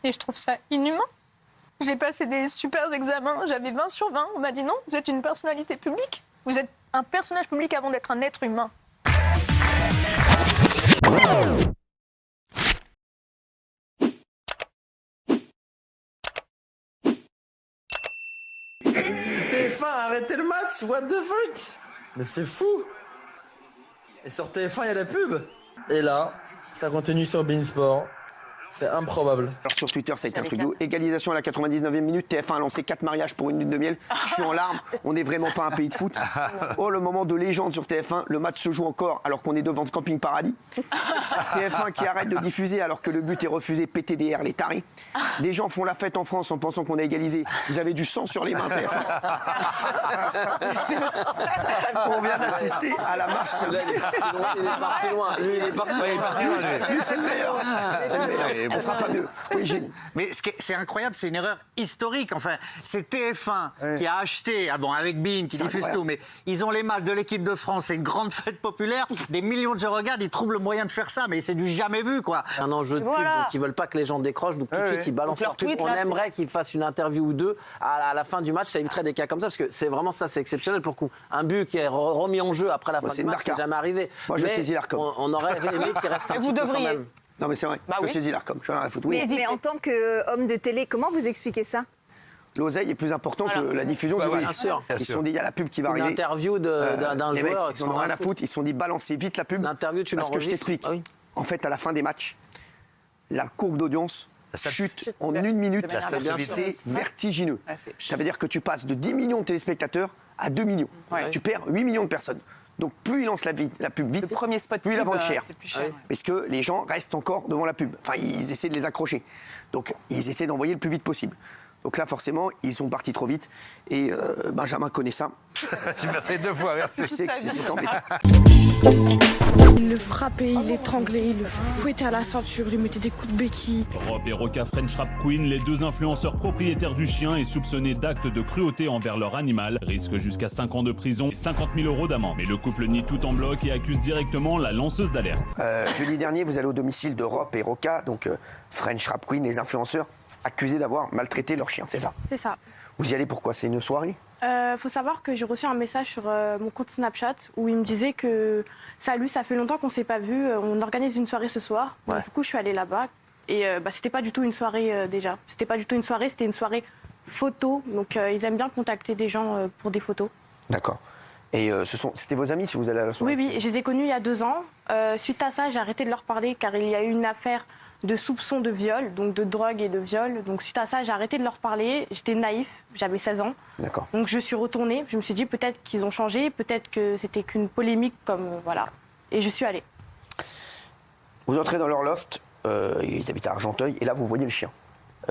Et je trouve ça inhumain. J'ai passé des super examens, j'avais 20 sur 20. On m'a dit non, vous êtes une personnalité publique. Vous êtes un personnage public avant d'être un être humain. TF1 a arrêté le match, what the fuck? Mais c'est fou. Et sur TF1 il y a la pub. Et là, ça continue sur Beansport. C'est improbable. Alors sur Twitter, ça a été un truc de ouf. Égalisation à la 99e minute. TF1 a lancé 4 mariages pour une lune de miel. Je suis en larmes. On n'est vraiment pas un pays de foot. Oh, le moment de légende sur TF1. Le match se joue encore alors qu'on est devant le Camping Paradis. TF1 qui arrête de diffuser alors que le but est refusé. PTDR, les tarés. Des gens font la fête en France en pensant qu'on a égalisé. Vous avez du sang sur les mains, TF1. On vient d'assister à la marche. Il est parti loin. Lui, il est parti loin. Lui, c'est le meilleur. C'est le meilleur. On fera pas mieux. Oui, Gilles. Mais c'est incroyable, c'est une erreur historique. Enfin, c'est TF1 qui a acheté, avec Bein, qui diffuse tout, mais ils ont les matchs de l'équipe de France, c'est une grande fête populaire, des millions de gens regardent, ils trouvent le moyen de faire ça, mais c'est du jamais vu, quoi. Un enjeu de pub, donc ils veulent pas que les gens décrochent, donc tout de suite ils balancent leur pub. On aimerait qu'ils fassent une interview ou deux à la fin du match, ça éviterait des cas comme ça, parce que c'est vraiment ça, c'est exceptionnel pour le coup. Un but qui est remis en jeu après la fin du match, c'est jamais arrivé. Moi, je saisis l'Arcom. On aurait aimé qu'il reste un petit peu quand même. Non mais c'est vrai, je saisis l'Arcom, je suis à la foot. Oui. Mais en tant qu'homme de télé, comment vous expliquez ça? L'oseille est plus important que la diffusion du bien sûr. Ils se sont dit, il y a la pub qui va arriver. Une interview d'un les mecs, joueur. ils en ont rien à foutre, ils se sont dit, balancez vite la pub. L'interview, tu l'enregistres. Parce que je t'explique. Ah oui. En fait, à la fin des matchs, la courbe d'audience chute en une minute. C'est vertigineux. Ça veut dire que tu passes de 10 millions de téléspectateurs à 2 millions. Tu perds 8 millions de personnes. Donc plus ils lancent la pub vite, plus ils la vendent cher. Parce que les gens restent encore devant la pub. Enfin, ils essaient de les accrocher. Donc ils essaient d'envoyer le plus vite possible. Donc là, forcément, ils sont partis trop vite. Et Benjamin connaît ça. Tu m'as fait 2 fois, merci. Je sais que c'est embêtant. Il le frappait, il l'étranglait, il le fouettait à la ceinture, il lui mettait des coups de béquille. Rob et Roca French Rap Queen, les deux influenceurs propriétaires du chien et soupçonnés d'actes de cruauté envers leur animal, risquent jusqu'à 5 ans de prison et 50 000 € d'amende. Mais le couple nie tout en bloc et accuse directement la lanceuse d'alerte. Jeudi dernier, vous allez au domicile de Rob et Roca, donc French Rap Queen, les influenceurs, accusés d'avoir maltraité leur chien, c'est ça? C'est ça. Vous y allez pourquoi? C'est une soirée? Faut savoir que j'ai reçu un message sur mon compte Snapchat où il me disait que salut, ça fait longtemps qu'on s'est pas vu, on organise une soirée ce soir. Ouais. Donc, du coup, je suis allée là-bas et c'était pas du tout une soirée déjà. C'était pas du tout une soirée, c'était une soirée photo. Donc ils aiment bien contacter des gens pour des photos. D'accord. Et c'était vos amis si vous allez à la soirée? Oui, je les ai connus il y a 2 ans. Suite à ça, j'ai arrêté de leur parler car il y a eu une affaire de soupçons de viol, donc de drogue et de viol. Donc suite à ça, j'ai arrêté de leur parler. J'étais naïf, j'avais 16 ans. D'accord. Donc je suis retournée. Je me suis dit peut-être qu'ils ont changé, peut-être que c'était qu'une polémique comme voilà. Et je suis allée. Vous entrez dans leur loft, ils habitent à Argenteuil, et là vous voyez le chien.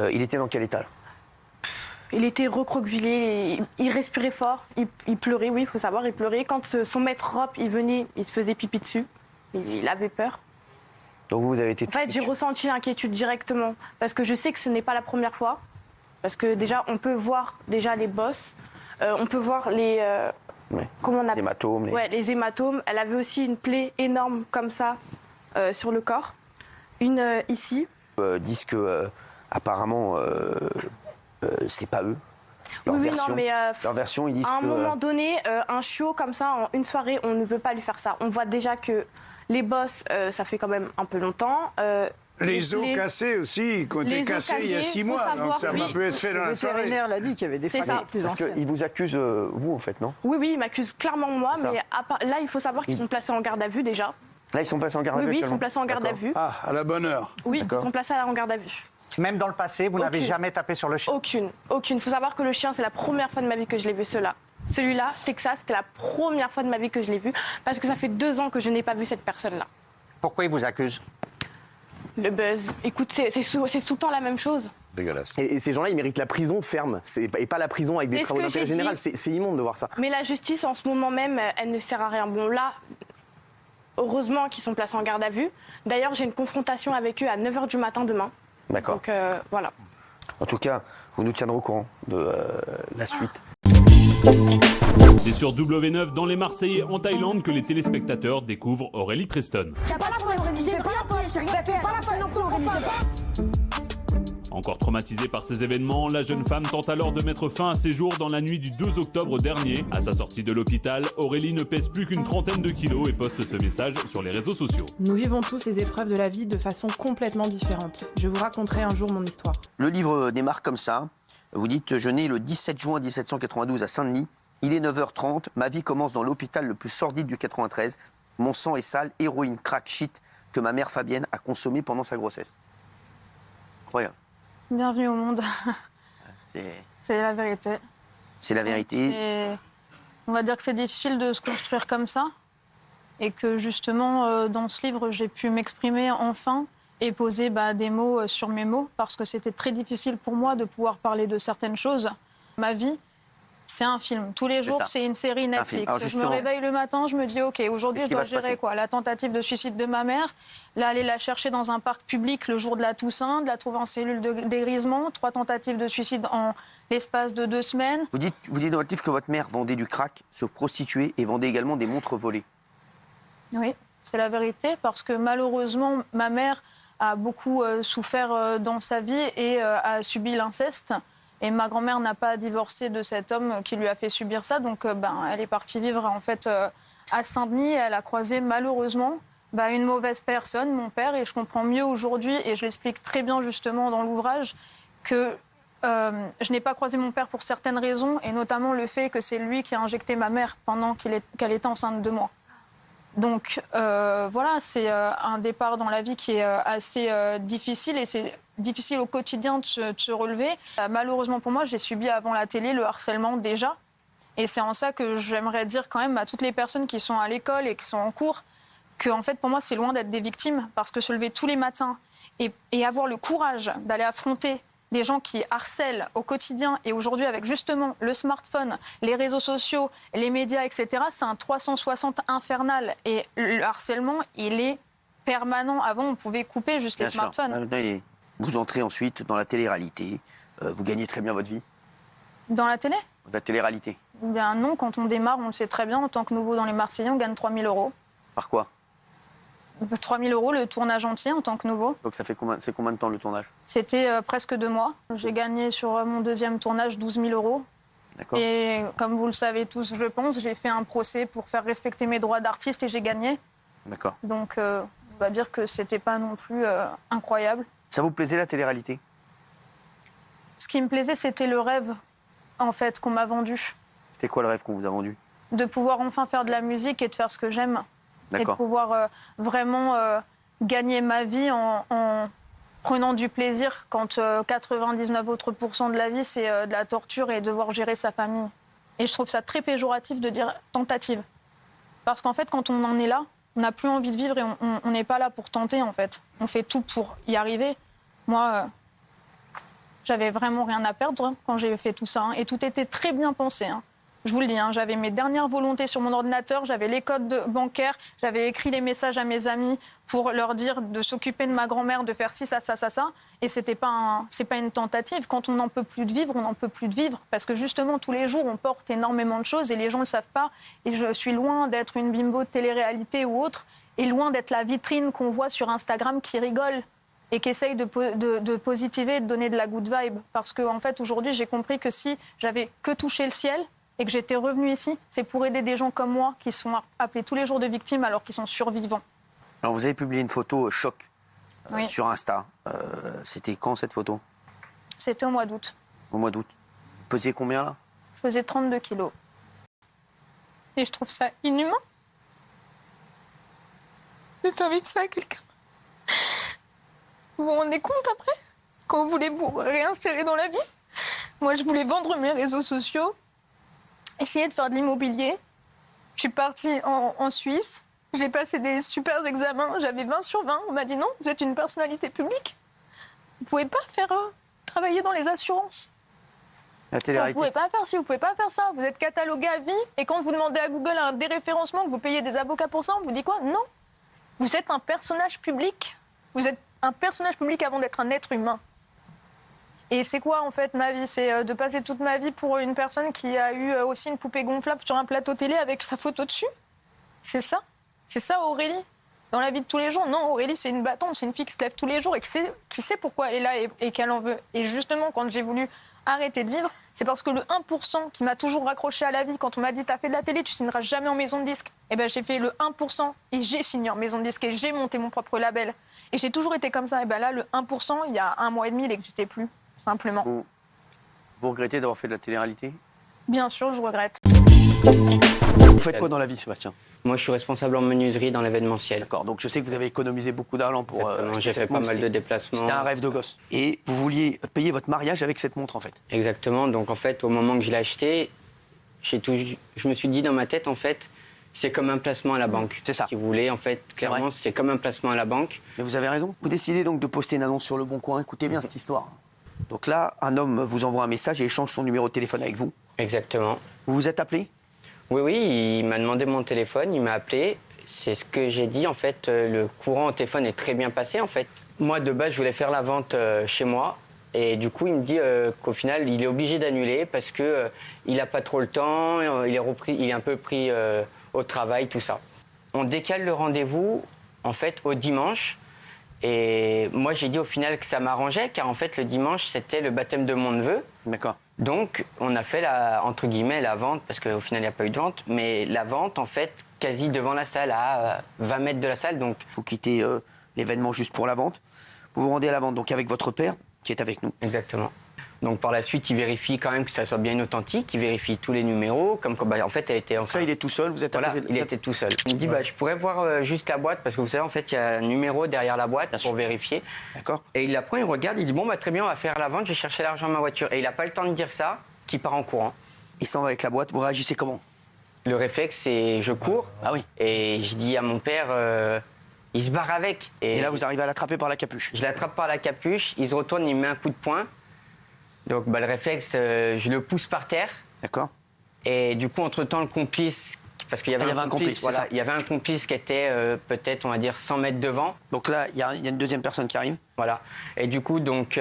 Il était dans quel état? Il était recroquevillé, il respirait fort, il pleurait, oui, il faut savoir, il pleurait. Quand son maître Rob, il venait, il se faisait pipi dessus. Il avait peur. Donc vous avez été... En fait, j'ai ressenti l'inquiétude directement, parce que je sais que ce n'est pas la première fois. Parce que déjà, on peut voir déjà les bosses, on peut voir les... comment on appelle ? Les hématomes. Ouais, les hématomes. Elle avait aussi une plaie énorme comme ça sur le corps. Une ici. Disent que apparemment c'est pas eux. Leur version, non, mais leur version, ils disent à un que... moment donné, un chiot comme ça, en une soirée, on ne peut pas lui faire ça. On voit déjà que les bosses, ça fait quand même un peu longtemps. Les os cassés aussi, qui ont été cassés il y a 6 mois, donc ça m'a pu être fait dans la soirée. Le vétérinaire l'a dit qu'il y avait des fractures plus Parce anciennes. qu'ils vous accusent, vous, en fait, non? Oui, ils m'accusent clairement moi, Ça. mais là, il faut savoir qu'ils sont placés en garde à vue déjà. Là, ils sont placés en garde à vue Oui, ils actuellement. sont placés en garde à vue. Ah, à la bonne heure. Oui, ils D'accord. sont placés en garde à vue. Même dans le passé, vous n'avez Aucune. jamais tapé sur le chien? Aucune. Il faut savoir que le chien, c'est la première fois de ma vie que je l'ai vu, celui-là, Texas, c'était la première fois de ma vie que je l'ai vu, parce que ça fait 2 ans que je n'ai pas vu cette personne-là. Pourquoi ils vous accusent? Le buzz. Écoute, c'est tout le temps la même chose. Dégueulasse. Et ces gens-là, ils méritent la prison ferme, et pas la prison avec des C'est ce travaux que d'intérêt j'ai général. dit. C'est immonde de voir ça. Mais la justice, en ce moment même, elle ne sert à rien. Bon, là, heureusement qu'ils sont placés en garde à vue. D'ailleurs, j'ai une confrontation avec eux à 9h du matin demain. D'accord. Donc, voilà. En tout cas, vous nous tiendrez au courant de la suite. C'est sur W9 dans les Marseillais en Thaïlande que les téléspectateurs découvrent Aurélie Preston. J'ai pas la fin, j'ai rien fait, j'ai pas la fin non plus, Encore traumatisée par ces événements, la jeune femme tente alors de mettre fin à ses jours dans la nuit du 2 octobre dernier. À sa sortie de l'hôpital, Aurélie ne pèse plus qu'une trentaine de kilos et poste ce message sur les réseaux sociaux. Nous vivons tous les épreuves de la vie de façon complètement différente. Je vous raconterai un jour mon histoire. Le livre démarre comme ça. Vous dites « Je nais le 17 juin 1792 à Saint-Denis. Il est 9h30. Ma vie commence dans l'hôpital le plus sordide du 93. Mon sang est sale, héroïne, crack, shit que ma mère Fabienne a consommé pendant sa grossesse. » Incroyable. Bienvenue au monde. C'est la vérité. C'est la vérité. On va dire que c'est difficile de se construire comme ça. Et que justement, dans ce livre, j'ai pu m'exprimer enfin et poser des mots sur mes mots. Parce que c'était très difficile pour moi de pouvoir parler de certaines choses. Ma vie, c'est un film. Tous les jours, c'est une série Netflix. Alors, je me réveille le matin, je me dis, OK, aujourd'hui, je dois gérer quoi? La tentative de suicide de ma mère, là, aller la chercher dans un parc public le jour de la Toussaint, de la trouver en cellule de dégrisement, 3 tentatives de suicide en l'espace de 2 semaines. Vous dites dans votre livre que votre mère vendait du crack, se prostituait et vendait également des montres volées. Oui, c'est la vérité, parce que malheureusement, ma mère a beaucoup souffert dans sa vie et a subi l'inceste. Et ma grand-mère n'a pas divorcé de cet homme qui lui a fait subir ça. Donc, elle est partie vivre en fait à Saint-Denis. Elle a croisé malheureusement une mauvaise personne, mon père. Et je comprends mieux aujourd'hui, et je l'explique très bien justement dans l'ouvrage, que je n'ai pas croisé mon père pour certaines raisons, et notamment le fait que c'est lui qui a injecté ma mère pendant qu'elle était enceinte de moi. Donc voilà, c'est un départ dans la vie qui est assez difficile, et c'est difficile au quotidien de se relever. Malheureusement pour moi, j'ai subi avant la télé le harcèlement déjà. Et c'est en ça que j'aimerais dire quand même à toutes les personnes qui sont à l'école et qui sont en cours que en fait pour moi c'est loin d'être des victimes, parce que se lever tous les matins et avoir le courage d'aller affronter des gens qui harcèlent au quotidien, et aujourd'hui avec justement le smartphone, les réseaux sociaux, les médias, etc., c'est un 360 infernal. Et le harcèlement, il est permanent. Avant, on pouvait couper juste les smartphones. Vous entrez ensuite dans la télé-réalité. Vous gagnez très bien votre vie. Dans la télé? La télé-réalité. Bien non, quand on démarre, on le sait très bien, en tant que nouveau dans les Marseillais, on gagne 3 000 €. Par quoi? 3 000 € le tournage entier en tant que nouveau. Donc ça fait combien de temps le tournage? C'était presque 2 mois. J'ai gagné sur mon deuxième tournage 12 000 €. D'accord. Et comme vous le savez tous, je pense, j'ai fait un procès pour faire respecter mes droits d'artiste et j'ai gagné. D'accord. Donc on va dire que c'était pas non plus incroyable. Ça vous plaisait la télé-réalité? Ce qui me plaisait, c'était le rêve, en fait, qu'on m'a vendu. C'était quoi le rêve qu'on vous a vendu? De pouvoir enfin faire de la musique et de faire ce que j'aime. Et de pouvoir vraiment gagner ma vie en prenant du plaisir, quand 99% autres de la vie, c'est de la torture et devoir gérer sa famille. Et je trouve ça très péjoratif de dire tentative. Parce qu'en fait, quand on en est là, on n'a plus envie de vivre et on n'est pas là pour tenter, en fait. On fait tout pour y arriver. Moi, j'avais vraiment rien à perdre quand j'ai fait tout ça. Et tout était très bien pensé. Je vous le dis, j'avais mes dernières volontés sur mon ordinateur, j'avais les codes bancaires, j'avais écrit les messages à mes amis pour leur dire de s'occuper de ma grand-mère, de faire ci, ça. Et c'est pas une tentative. Quand on n'en peut plus de vivre, on n'en peut plus de vivre. Parce que justement, tous les jours, on porte énormément de choses et les gens ne le savent pas. Et je suis loin d'être une bimbo de télé-réalité ou autre, et loin d'être la vitrine qu'on voit sur Instagram qui rigole et qui essaye de positiver et de donner de la good vibe. Parce qu'en fait, aujourd'hui, j'ai compris que si j'avais que touché le ciel et que j'étais revenue ici, c'est pour aider des gens comme moi qui sont appelés tous les jours de victimes alors qu'ils sont survivants. Alors vous avez publié une photo choc sur Insta. C'était quand cette photo? C'était au mois d'août. Au mois d'août. Vous pesiez combien là? Je faisais 32 kilos. Et je trouve ça inhumain de faire vivre ça à quelqu'un. Vous vous rendez compte après? Quand vous voulez vous réinsérer dans la vie? Moi, je voulais vendre mes réseaux sociaux, essayer de faire de l'immobilier. Je suis partie en Suisse. J'ai passé des super examens. J'avais 20 sur 20. On m'a dit non, vous êtes une personnalité publique. Vous ne pouvez pas faire travailler dans les assurances. Vous ne pouvez pas faire ci, vous ne pouvez pas faire ça. Vous êtes catalogué à vie. Et quand vous demandez à Google un déréférencement, que vous payez des avocats pour ça, on vous dit quoi? Non. Vous êtes un personnage public. Vous êtes un personnage public avant d'être un être humain. Et c'est quoi, en fait, ma vie? C'est de passer toute ma vie pour une personne qui a eu aussi une poupée gonflable sur un plateau télé avec sa photo dessus? C'est ça? C'est ça, Aurélie? dans la vie de tous les jours. Non, Aurélie, c'est une battante, c'est une fille qui se lève tous les jours et qui sait pourquoi elle est là et qu'elle en veut. Et justement, quand j'ai voulu arrêter de vivre, c'est parce que le 1% qui m'a toujours raccroché à la vie, quand on m'a dit t'as fait de la télé, tu signeras jamais en maison de disque, et ben j'ai fait le 1% et j'ai signé en maison de disque et j'ai monté mon propre label. Et j'ai toujours été comme ça. Et ben là, le 1%, il y a 1 mois et demi, il n'existait plus, simplement. Vous regrettez d'avoir fait de la télé-réalité? Bien sûr, je regrette. Vous faites quoi dans la vie, Sébastien? Moi, je suis responsable en menuiserie dans l'événementiel. D'accord, donc je sais que vous avez économisé beaucoup d'argent pour... J'ai fait pas mal de déplacements. C'était un rêve de gosse. Et vous vouliez payer votre mariage avec cette montre, en fait? Exactement, donc en fait, au moment que je l'ai acheté, je me suis dit dans ma tête, en fait, c'est comme un placement à la banque. C'est ça. Si vous voulez, en fait, clairement, c'est comme un placement à la banque. Mais vous avez raison. Vous décidez donc de poster une annonce sur Le Bon Coin. Écoutez bien cette histoire. Donc là, un homme vous envoie un message et échange son numéro de téléphone avec vous. Exactement. Vous vous êtes appelé? Oui, il m'a demandé mon téléphone, il m'a appelé. C'est ce que j'ai dit, en fait, le courant au téléphone est très bien passé, en fait. Moi, de base, je voulais faire la vente chez moi. Et du coup, il me dit qu'au final, il est obligé d'annuler parce qu'il n'a pas trop le temps, il est un peu pris au travail, tout ça. On décale le rendez-vous, en fait, au dimanche. Et moi, j'ai dit au final que ça m'arrangeait, car en fait, le dimanche, c'était le baptême de mon neveu. D'accord. Donc, on a fait, entre guillemets, la vente, parce qu'au final, il n'y a pas eu de vente, mais la vente, en fait, quasi devant la salle, à 20 mètres de la salle. Donc, vous quittez l'événement juste pour la vente. Vous vous rendez à la vente donc avec votre père, qui est avec nous. Exactement. Donc par la suite, il vérifie quand même que ça soit bien authentique, il vérifie tous les numéros, comme en fait elle était... Là, il est tout seul, vous êtes voilà, il était tout seul. Il me dit, je pourrais voir juste la boîte, parce que vous savez, en fait, il y a un numéro derrière la boîte pour vérifier. D'accord. Et il la prend, il regarde, il dit, bon, très bien, on va faire la vente, je vais chercher l'argent dans ma voiture. Et il n'a pas le temps de dire ça, qu'il part en courant. Il s'en va avec la boîte, vous réagissez comment? Le réflexe, c'est je cours. Ah oui. Et je dis à mon père... il se barre avec. Et là, vous arrivez à l'attraper par la capuche? Je l'attrape par la capuche, il se retourne, il me met un coup de poing. Donc le réflexe, je le pousse par terre. D'accord. Et du coup, entre-temps, le complice, parce qu'il y avait un complice, voilà, il y avait un complice qui était peut-être, on va dire, 100 mètres devant. Donc là, il y a une deuxième personne qui arrive. Voilà. Et du coup, donc,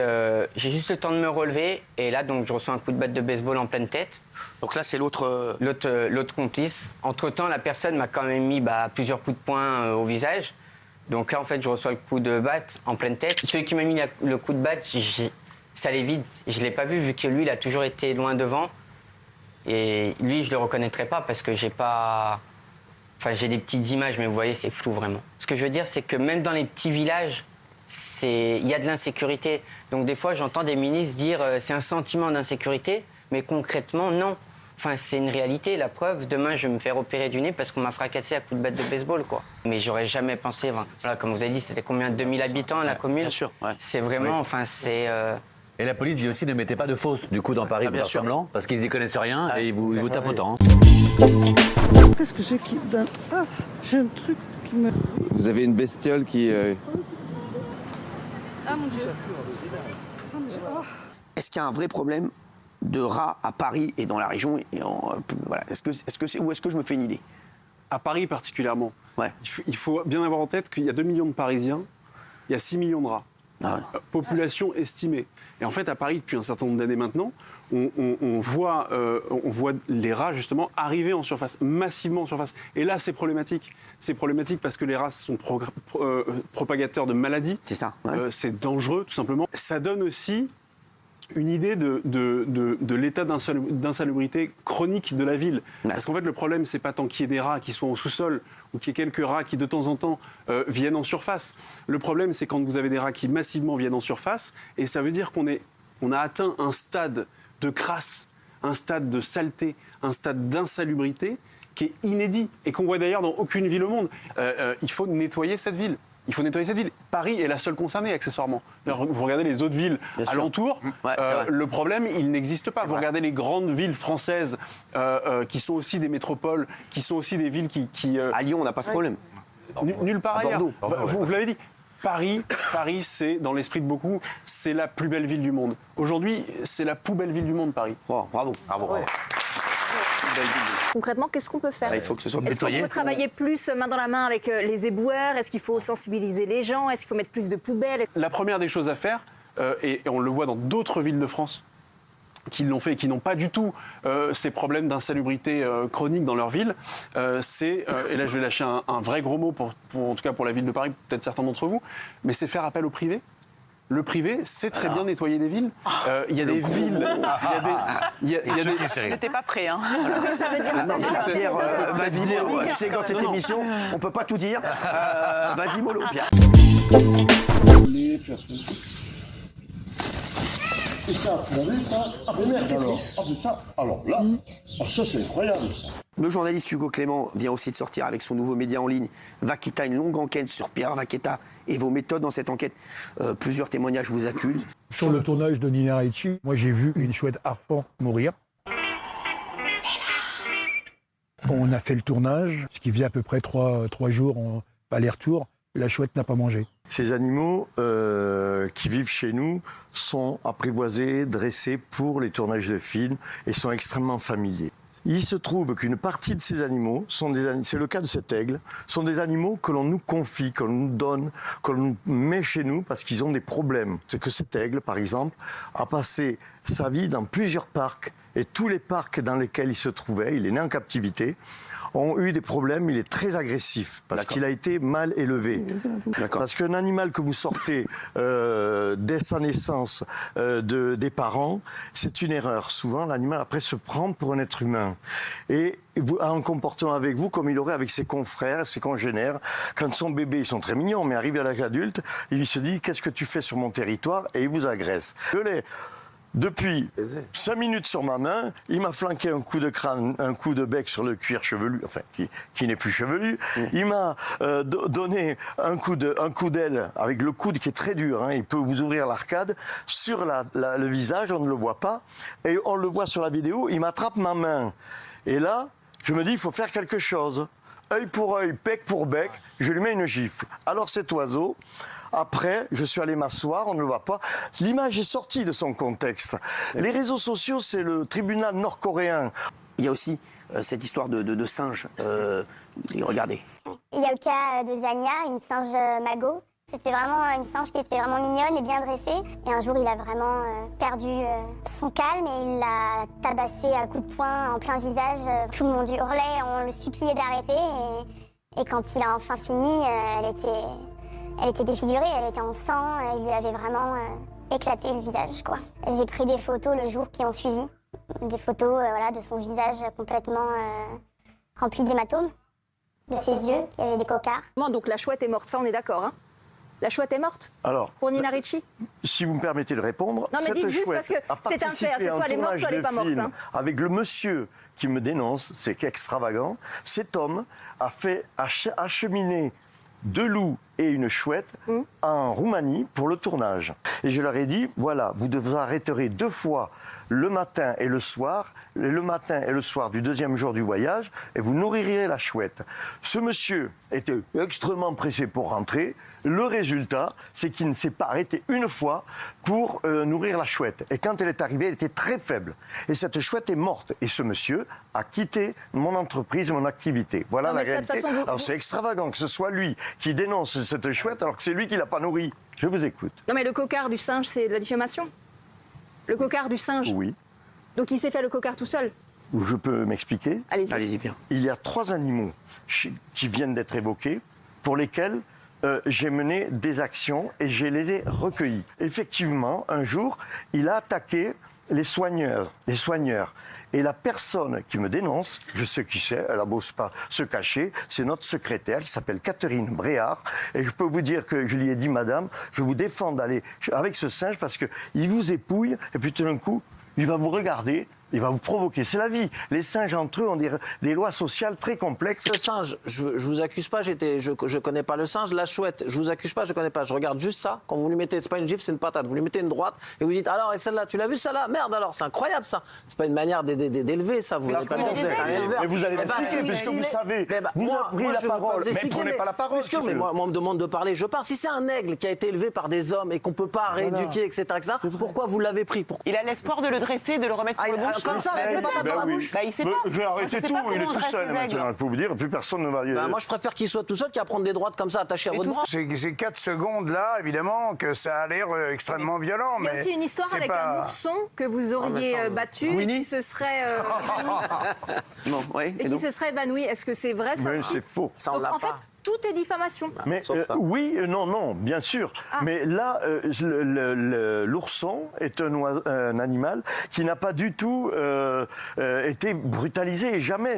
j'ai juste le temps de me relever. Et là, donc, je reçois un coup de batte de baseball en pleine tête. Donc là, c'est l'autre... L'autre complice. Entre-temps, la personne m'a quand même mis plusieurs coups de poing au visage. Donc là, en fait, je reçois le coup de batte en pleine tête. Celui qui m'a mis le coup de batte, ça allait vite. Je ne l'ai pas vu que lui, il a toujours été loin devant. Et lui, je ne le reconnaîtrais pas parce que j'ai pas... Enfin, j'ai des petites images, mais vous voyez, c'est flou vraiment. Ce que je veux dire, c'est que même dans les petits villages, il y a de l'insécurité. Donc des fois, j'entends des ministres dire c'est un sentiment d'insécurité, mais concrètement, non. Enfin, c'est une réalité. La preuve, demain, je vais me faire opérer du nez parce qu'on m'a fracassé à coups de batte de baseball, quoi. Mais j'aurais jamais pensé... Voilà, comme vous avez dit, c'était combien? 2000 habitants, la commune? Bien sûr, ouais. C'est vraiment... Oui. Enfin, c'est... Et la police dit aussi ne mettez pas de fausses, du coup, dans Paris, pour faire semblant, parce qu'ils y connaissent rien et ils vous tapent autant. Qu'est-ce que j'ai qui donne... Ah, j'ai un truc qui me... Vous avez une bestiole qui... Ah, mon Dieu. Est-ce qu'il y a un vrai problème de rats à Paris et dans la région voilà. Ou est-ce que je me fais une idée? À Paris particulièrement. Ouais. Il faut bien avoir en tête qu'il y a 2 millions de Parisiens, il y a 6 millions de rats. Ah ouais. Population estimée. Et en fait, à Paris, depuis un certain nombre d'années maintenant, on voit les rats, justement, arriver en surface, massivement en surface. Et là, c'est problématique. C'est problématique parce que les rats sont propagateurs de maladies. C'est ça. Ouais. C'est dangereux, tout simplement. Ça donne aussi une idée de l'état d'insalubrité chronique de la ville. Ouais. Parce qu'en fait, le problème, c'est pas tant qu'il y ait des rats qui soient au sous-sol ou qu'il y ait quelques rats qui, de temps en temps, viennent en surface. Le problème, c'est quand vous avez des rats qui massivement viennent en surface, et ça veut dire qu'on a atteint un stade de crasse, un stade de saleté, un stade d'insalubrité qui est inédit et qu'on voit d'ailleurs dans aucune ville au monde. Il faut nettoyer cette ville. Il faut nettoyer cette ville. Paris est la seule concernée, accessoirement. Vous regardez les autres villes alentours, le problème, il n'existe pas. Vous regardez les grandes villes françaises qui sont aussi des métropoles, qui sont aussi des villes qui À Lyon, on n'a pas ce problème. Nulle part ailleurs. Bordeaux. Vous l'avez dit. Paris, c'est, dans l'esprit de beaucoup, c'est la plus belle ville du monde. Aujourd'hui, c'est la plus belle ville du monde, Paris. Oh, bravo. Ouais. Concrètement, qu'est-ce qu'on peut faire? Il faut que ce soit Est-ce nettoyé. qu'il faut travailler plus main dans la main avec les éboueurs? Est-ce qu'il faut sensibiliser les gens? Est-ce qu'il faut mettre plus de poubelles? La première des choses à faire, et on le voit dans d'autres villes de France, qui l'ont fait et qui n'ont pas du tout ces problèmes d'insalubrité chronique dans leur ville, et là je vais lâcher un vrai gros mot, en tout cas pour la ville de Paris, peut-être certains d'entre vous, mais c'est faire appel au privé. Le privé sait très bien nettoyer des villes. Il y a des villes. N'était pas prêt, hein. Ça veut dire. Non, Pierre, vas-y, Molo. Tu sais que dans cette émission, on peut pas tout dire. Vas-y, Molo, Pierre. Et ça, vous l'avez, ça? Ah, mais merde alors. Ah, mais ça, alors là, ça c'est incroyable, ça. Le journaliste Hugo Clément vient aussi de sortir avec son nouveau média en ligne Vaqueta, une longue enquête sur Pierre Vaqueta et vos méthodes dans cette enquête. Plusieurs témoignages vous accusent. Sur le tournage de Nina Ricci, moi j'ai vu une chouette harpon mourir. On a fait le tournage, ce qui faisait à peu près 3 jours en aller-retour. La chouette n'a pas mangé. Ces animaux qui vivent chez nous sont apprivoisés, dressés pour les tournages de films et sont extrêmement familiers. Il se trouve qu'une partie de ces animaux, c'est le cas de cet aigle, sont des animaux que l'on nous confie, que l'on nous donne, que l'on met chez nous parce qu'ils ont des problèmes. C'est que cet aigle, par exemple, a passé sa vie dans plusieurs parcs et tous les parcs dans lesquels il se trouvait, il est né en captivité, ont eu des problèmes, il est très agressif parce qu'il a été mal élevé. Parce qu'un animal que vous sortez dès sa naissance des parents, c'est une erreur. Souvent, l'animal après se prend pour un être humain et a un comportement avec vous comme il aurait avec ses confrères, ses congénères. Quand son bébé, ils sont très mignons, mais arrivé à l'âge adulte, il se dit « Qu'est-ce que tu fais sur mon territoire ?» et il vous agresse. Depuis 5 minutes sur ma main, il m'a flanqué un coup de crâne, un coup de bec sur le cuir chevelu, enfin qui n'est plus chevelu. Il m'a donné un coup d'aile avec le coude qui est très dur. Hein, il peut vous ouvrir l'arcade sur le visage, on ne le voit pas, et on le voit sur la vidéo. Il m'attrape ma main, et là, je me dis il faut faire quelque chose. Œil pour œil, bec pour bec, je lui mets une gifle. Alors cet oiseau. Après, je suis allé m'asseoir, on ne le voit pas. L'image est sortie de son contexte. Les réseaux sociaux, c'est le tribunal nord-coréen. Il y a aussi cette histoire de singe. Regardez. Il y a le cas de Zania, une singe magot. C'était vraiment une singe qui était vraiment mignonne et bien dressée. Et un jour, il a vraiment perdu son calme et il l'a tabassé à coups de poing en plein visage. Tout le monde hurlait, on le suppliait d'arrêter. Et quand il a enfin fini, elle était défigurée, elle était en sang, il lui avait vraiment éclaté le visage, quoi. J'ai pris des photos le jour qui ont suivi, des photos de son visage complètement rempli d'hématomes, de ses yeux qui avaient des cocards. Donc la chouette est morte, ça on est d'accord, hein? La chouette est morte? Alors, pour Nina Ricci? Si vous me permettez de répondre. Non mais dites juste parce que c'est un fait, c'est soit elle est morte, soit elle n'est pas morte. Hein. Avec le monsieur qui me dénonce, c'est extravagant, cet homme a fait acheminer 2 loups et une chouette en Roumanie pour le tournage. Et je leur ai dit, voilà, vous arrêterez 2 fois le matin et le soir du 2e jour du voyage, et vous nourrirez la chouette. Ce monsieur était extrêmement pressé pour rentrer. Le résultat, c'est qu'il ne s'est pas arrêté une fois pour nourrir la chouette. Et quand elle est arrivée, elle était très faible. Et cette chouette est morte. Et ce monsieur a quitté mon entreprise, mon activité. Voilà la réalité. Alors c'est extravagant que ce soit lui qui dénonce cette chouette alors que c'est lui qui l'a pas nourrie. Je vous écoute. Non mais le cocard du singe, c'est de la diffamation? Le cocard du singe? Oui. Donc il s'est fait le cocard tout seul? Je peux m'expliquer? Allez-y. Pierre. Il y a 3 animaux qui viennent d'être évoqués pour lesquels j'ai mené des actions et je les ai recueillis. Effectivement, un jour, il a attaqué les soigneurs. Et la personne qui me dénonce, je sais qui c'est, elle n'ose pas se cacher, c'est notre secrétaire qui s'appelle Catherine Bréard. Et je peux vous dire que je lui ai dit, madame, je vous défends d'aller avec ce singe parce qu'il vous épouille et puis tout d'un coup, il va vous regarder. Il va vous provoquer. C'est la vie. Les singes entre eux ont des lois sociales très complexes. Le singe, je vous accuse pas, je connais pas le singe. La chouette, je vous accuse pas, je connais pas. Je regarde juste ça. Quand vous lui mettez, c'est pas une gifle, c'est une patate. Vous lui mettez une droite et vous dites alors, et celle-là, tu l'as vu celle-là? Merde alors, c'est incroyable ça. C'est pas une manière d'élever ça. Vous n'allez pas dire que vous êtes un éleveur. Mais vous allez m'expliquer, puisque vous savez. Vous avez pris la parole. Mais prenez pas la parole. Moi, on me demande de parler, je parle. Si c'est un aigle qui a été élevé par des hommes et qu'on peut pas rééduquer, etc., pourquoi vous l'avez pris? Il a l'espoir de le dresser, de le remettre sur le bon comme ça, avec les patates dans la bouche. Il sait pas. J'ai arrêté tout, il est tout seul maintenant. Il faut vous dire, plus personne ne va y aller. Moi, je préfère qu'il soit tout seul qu'à prendre des droites comme ça attachées à votre bras. Ces 4 secondes-là, évidemment, que ça a l'air extrêmement violent. Il y a aussi une histoire avec un ourson que vous auriez battu et qui se serait et qui se serait évanoui. Est-ce que c'est vrai ça? C'est faux. Ça, on l'a pas. Tout est diffamation. Mais oui, non, bien sûr. Mais là, l'ourson est un animal qui n'a pas du tout été brutalisé, jamais.